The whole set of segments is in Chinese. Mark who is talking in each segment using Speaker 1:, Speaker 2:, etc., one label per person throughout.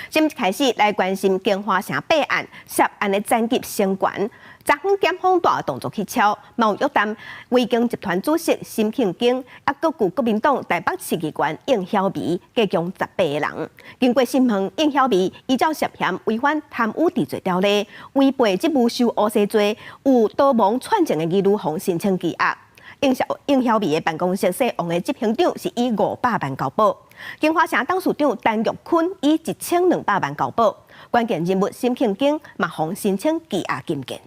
Speaker 1: 今开始来关心金华城弊案涉案的战绩升悬。昨昏检方大动作去敲，毛约谈威京集团主席辛庆京，也搁有国民党台北市议员应晓薇，加共18个人。经过审问，应晓薇依照涉嫌违反贪污治罪条例、违背职务受诬陷罪，有逃亡串证的疑虑，向申请羁押。应晓薇的办公室说，王的执行长是以500万交保，金华城董事长陈玉坤以1200万交保，关键人物辛庆京嘛向申请羁押禁见。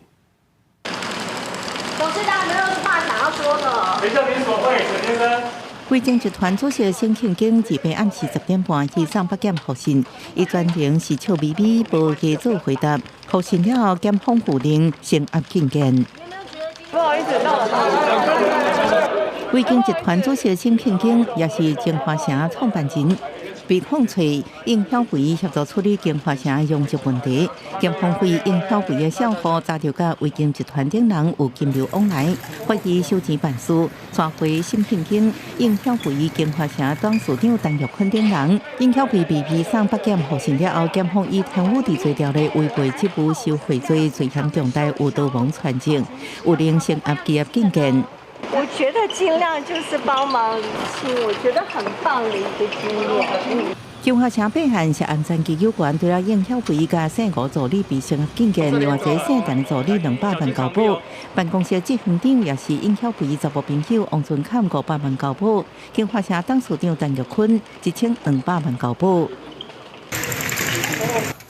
Speaker 2: 董事长有没有话想要说的？
Speaker 3: 等一下联锁会，陈先生。
Speaker 4: 威京集团主席辛庆京自备暗时10点半去上北检复讯，伊专程是笑眯眯，无加做回答。复讯了后，检方护令先押禁见。
Speaker 2: 不好意思，到了。
Speaker 4: 威京集团主席辛庆京也是金华城创办人。被控罪应晓薇协助处理金华城用职问题，检方怀疑应晓薇的小户查到甲威京集团等人有金流往来，怀疑收钱办事，传回辛庆京、应晓薇、金华城董事长陈玉坤等人。应晓薇被移送北检复讯了后，检方以贪污治罪条例违背职务受贿罪，罪嫌重大，有逃亡串证，有令先押羁押禁见。
Speaker 2: 我觉得尽量就是帮忙厘清，我觉得很棒的一个经验。
Speaker 4: 金华城弊案是按战绩有关，除了应晓薇甲姓吴助理被先押禁见，另外一个姓陈的助理200万交保，办公室执行长也是应晓薇查某朋友王俊凯500万交保，金华城董事长陈玉坤1200万交保。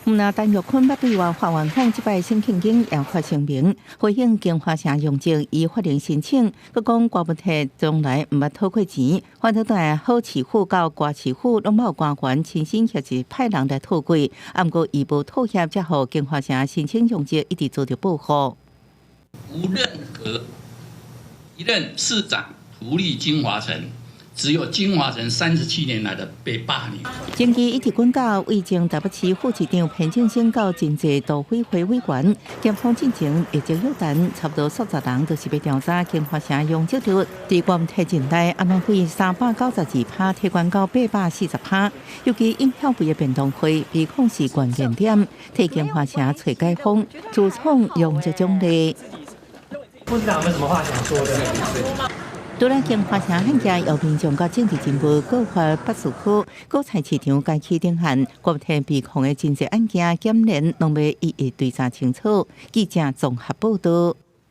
Speaker 4: 那陈玉坤捌对外法院讲，即摆辛庆京也发声明回应金华城用证，以法令申请，佮讲瓜不提从来毋捌讨过钱，反正在好市府到瓜市府拢冇官员亲身协助派人来讨过，毋过伊无妥协，才互金华城申请用证一直遭到报复。
Speaker 5: 无任何一任市长图利金华城。只有金华城37年来的被霸凌。
Speaker 4: 经济一直管到卫政台北市副市长彭正兴到真济都会会委员，检方进行一直约谈，差不多40人，就是要调查金华城用这条地关体进内安安会392%，提关到840%。尤其应晓薇的辩论会被控是关键点，替金华城找解封，主创用这种例。
Speaker 3: 副市长有没有什么话想说的？
Speaker 4: 除了金华城案件，由民众甲政治人物各发8事区、各菜市场该起定限，国体被控的真济案件检联拢要一一追查清楚。记者综合报道。